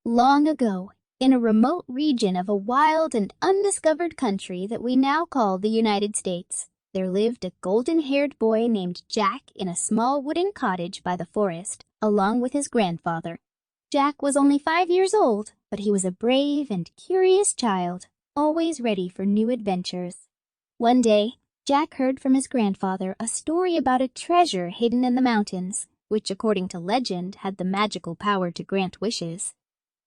Long ago, in a remote region of a wild and undiscovered country that we now call the United States, there lived a golden-haired boy named Jack in a small wooden cottage by the forest, along with his grandfather. Jack was only 5 years old, but he was a brave and curious child, always ready for new adventures. One day, Jack heard from his grandfather a story about a treasure hidden in the mountains, which according to legend had the magical power to grant wishes.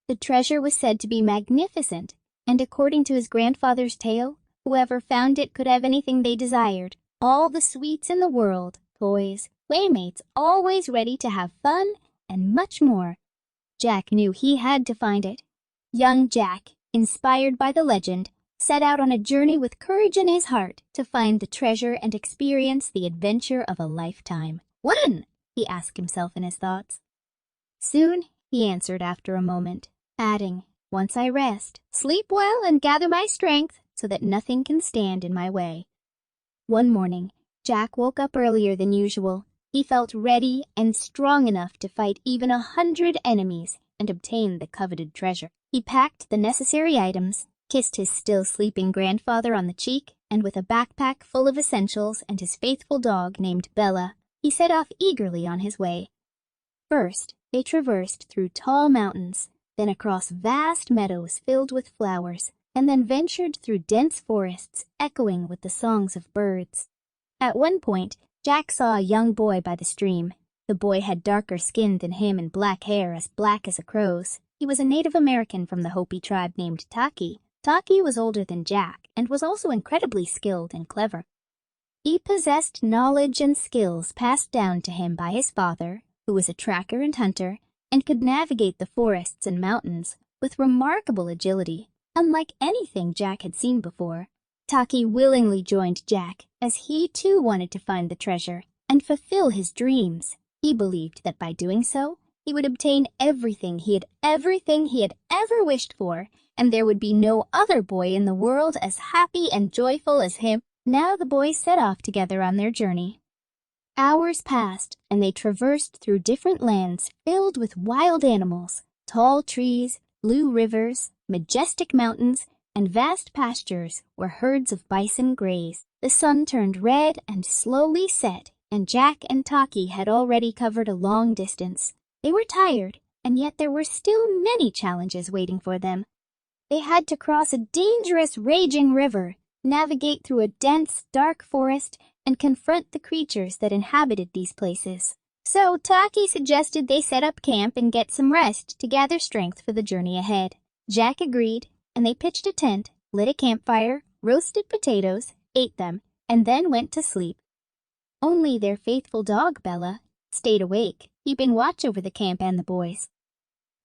The treasure was said to be magnificent, and according to his grandfather's tale, whoever found it could have anything they desired, all the sweets in the world, toys, playmates always ready to have fun, and much more. Jack knew he had to find it. Young Jack, inspired by the legend, set out on a journey with courage in his heart to find the treasure and experience the adventure of a lifetime. When? He asked himself in his thoughts. Soon, he answered after a moment, adding, once I rest, sleep well, and gather my strength, so that nothing can stand in my way. One morning, Jack woke up earlier than usual. He felt ready and strong enough to fight even 100 enemies and obtain the coveted treasure. He packed the necessary items, kissed his still sleeping grandfather on the cheek, and with a backpack full of essentials and his faithful dog named Bella, he set off eagerly on his way. First, they traversed through tall mountains, then across vast meadows filled with flowers, and then ventured through dense forests echoing with the songs of birds. At one point, Jack saw a young boy by the stream. The boy had darker skin than him and black hair as black as a crow's. He was a Native American from the Hopi tribe named Taki. Taki was older than Jack and was also incredibly skilled and clever. He possessed knowledge and skills passed down to him by his father, who was a tracker and hunter, and could navigate the forests and mountains with remarkable agility, unlike anything Jack had seen before. Taki willingly joined Jack, as he too wanted to find the treasure and fulfill his dreams. He believed that by doing so, he would obtain everything he had ever wished for, and there would be no other boy in the world as happy and joyful as him. Now the boys set off together on their journey. Hours passed, and they traversed through different lands filled with wild animals, tall trees, blue rivers, majestic mountains, and vast pastures where herds of bison grazed. The sun turned red and slowly set, and Jack and Taki had already covered a long distance. They were tired, and yet there were still many challenges waiting for them. They had to cross a dangerous, raging river, navigate through a dense, dark forest, and confront the creatures that inhabited these places. So Taki suggested they set up camp and get some rest to gather strength for the journey ahead. Jack agreed, and they pitched a tent, lit a campfire, roasted potatoes, ate them, and then went to sleep. Only their faithful dog, Bella, stayed awake, keeping watch over the camp and the boys.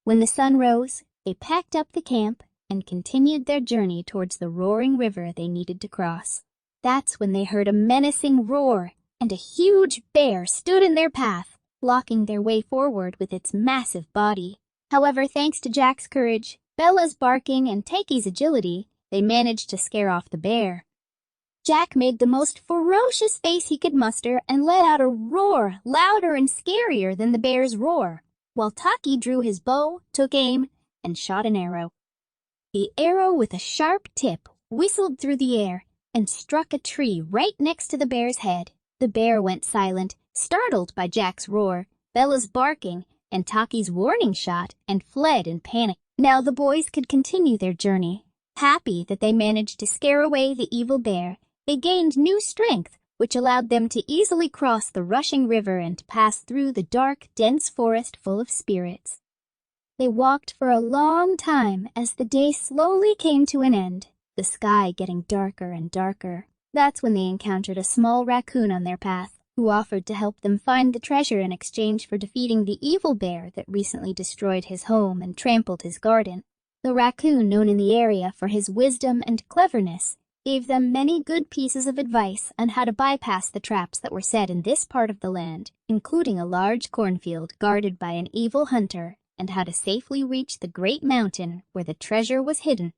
When the sun rose, they packed up the camp and continued their journey towards the roaring river they needed to cross. That's when they heard a menacing roar, and a huge bear stood in their path, blocking their way forward with its massive body. However, thanks to Jack's courage, Bella's barking, and Taki's agility, they managed to scare off the bear. Jack made the most ferocious face he could muster and let out a roar louder and scarier than the bear's roar, while Taki drew his bow, took aim, and shot an arrow. The arrow with a sharp tip whistled through the air and struck a tree right next to the bear's head. The bear went silent, startled by Jack's roar, Bella's barking, and Taki's warning shot, and fled in panic. Now the boys could continue their journey. Happy that they managed to scare away the evil bear, they gained new strength, which allowed them to easily cross the rushing river and pass through the dark, dense forest full of spirits. They walked for a long time as the day slowly came to an end, the sky getting darker and darker. That's when they encountered a small raccoon on their path, who offered to help them find the treasure in exchange for defeating the evil bear that recently destroyed his home and trampled his garden. The raccoon, known in the area for his wisdom and cleverness, gave them many good pieces of advice on how to bypass the traps that were set in this part of the land, including a large cornfield guarded by an evil hunter, and how to safely reach the great mountain where the treasure was hidden.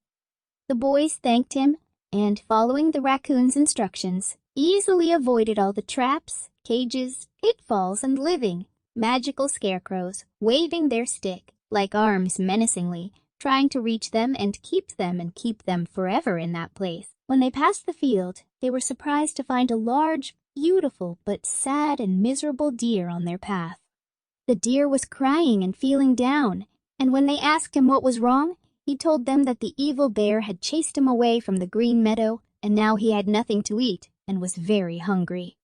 The boys thanked him, and following the raccoon's instructions, easily avoided all the traps, cages, pitfalls, and living magical scarecrows waving their stick like arms menacingly, trying to reach them and keep them forever in that place. When they passed the field, they were surprised to find a large, beautiful, but sad and miserable deer on their path. The deer was crying and feeling down, and when they asked him what was wrong, he told them that the evil bear had chased him away from the green meadow, and now he had nothing to eat and was very hungry.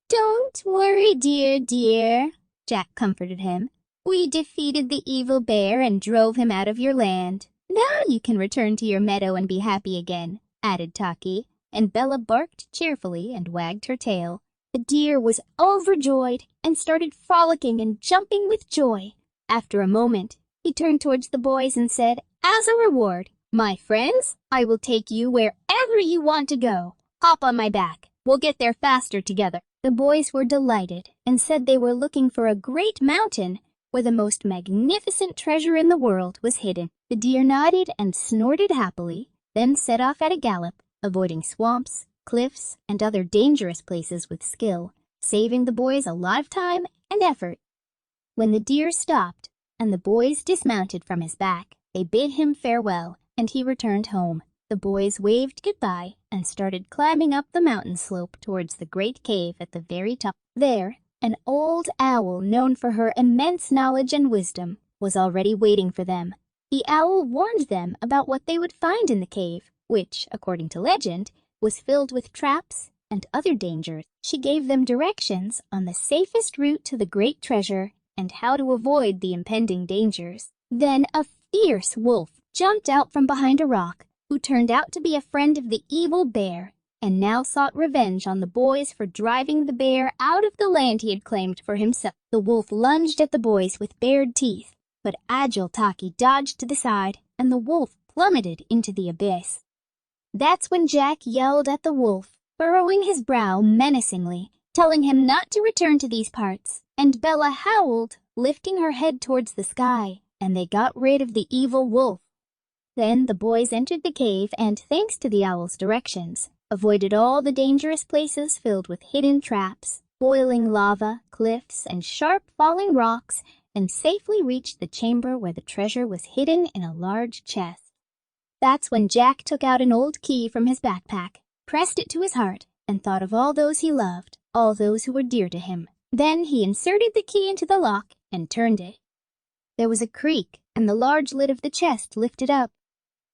"Don't worry, dear," Jack comforted him. "We defeated the evil bear and drove him out of your land. Now you can return to your meadow and be happy again," added Taki, and Bella barked cheerfully and wagged her tail. The deer was overjoyed and started frolicking and jumping with joy. After a moment, he turned towards the boys and said, "As a reward, my friends, I will take you wherever you want to go. Hop on my back. We'll get there faster together." The boys were delighted and said they were looking for a great mountain where the most magnificent treasure in the world was hidden. The deer nodded and snorted happily, then set off at a gallop, avoiding swamps, cliffs, and other dangerous places with skill, saving the boys a lot of time and effort. When the deer stopped and the boys dismounted from his back, they bid him farewell, and he returned home. The boys waved goodbye and started climbing up the mountain slope towards the great cave at the very top. There, an old owl known for her immense knowledge and wisdom was already waiting for them. The owl warned them about what they would find in the cave, which, according to legend, was filled with traps and other dangers. She gave them directions on the safest route to the great treasure and how to avoid the impending dangers. Then a fierce wolf jumped out from behind a rock, who turned out to be a friend of the evil bear, and now sought revenge on the boys for driving the bear out of the land he had claimed for himself. The wolf lunged at the boys with bared teeth, but agile Taki dodged to the side, and the wolf plummeted into the abyss. That's when Jack yelled at the wolf, furrowing his brow menacingly, telling him not to return to these parts, and Bella howled, lifting her head towards the sky, and they got rid of the evil wolf. Then the boys entered the cave and, thanks to the owl's directions, avoided all the dangerous places filled with hidden traps, boiling lava, cliffs, and sharp falling rocks, and safely reached the chamber where the treasure was hidden in a large chest. That's when Jack took out an old key from his backpack, pressed it to his heart, and thought of all those he loved, all those who were dear to him. Then he inserted the key into the lock and turned it. There was a creak, and the large lid of the chest lifted up.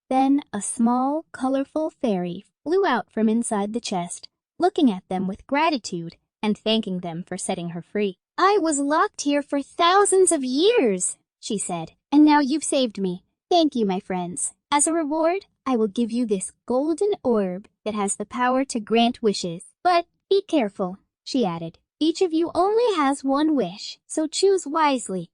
Then a small, colorful fairy flew out from inside the chest, looking at them with gratitude and thanking them for setting her free. "I was locked here for thousands of years," she said, "and now you've saved me. Thank you, my friends. As a reward, I will give you this golden orb that has the power to grant wishes. But be careful," she added. "Each of you only has one wish, so choose wisely."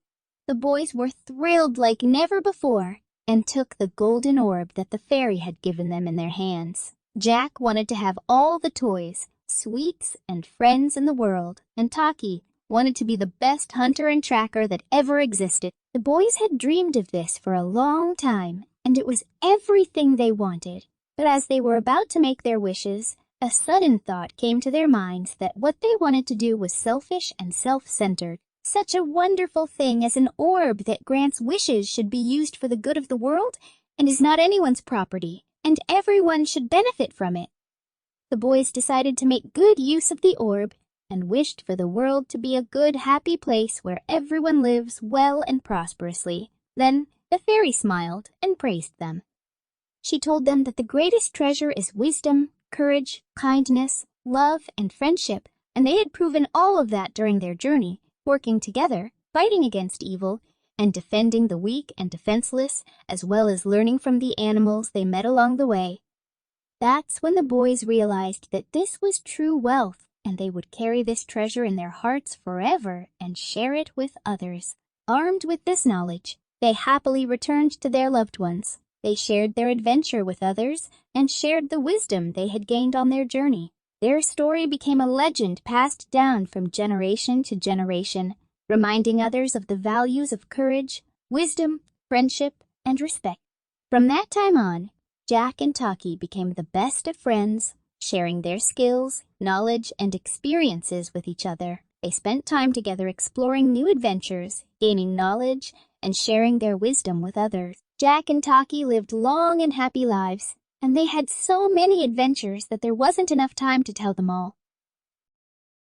The boys were thrilled like never before, and took the golden orb that the fairy had given them in their hands. Jack wanted to have all the toys, sweets, and friends in the world, and Taki wanted to be the best hunter and tracker that ever existed. The boys had dreamed of this for a long time, and it was everything they wanted. But as they were about to make their wishes, a sudden thought came to their minds that what they wanted to do was selfish and self-centered. Such a wonderful thing as an orb that grants wishes should be used for the good of the world and is not anyone's property, and everyone should benefit from it. The boys decided to make good use of the orb and wished for the world to be a good, happy place where everyone lives well and prosperously. Then the fairy smiled and praised them. She told them that the greatest treasure is wisdom, courage, kindness, love, and friendship, and they had proven all of that during their journey, working together, fighting against evil, and defending the weak and defenseless, as well as learning from the animals they met along the way. That's when the boys realized that this was true wealth, and they would carry this treasure in their hearts forever and share it with others. Armed with this knowledge, they happily returned to their loved ones. They shared their adventure with others and shared the wisdom they had gained on their journey. Their story became a legend passed down from generation to generation, reminding others of the values of courage, wisdom, friendship, and respect. From that time on, Jack and Taki became the best of friends, sharing their skills, knowledge, and experiences with each other. They spent time together exploring new adventures, gaining knowledge, and sharing their wisdom with others. Jack and Taki lived long and happy lives, and they had so many adventures that there wasn't enough time to tell them all.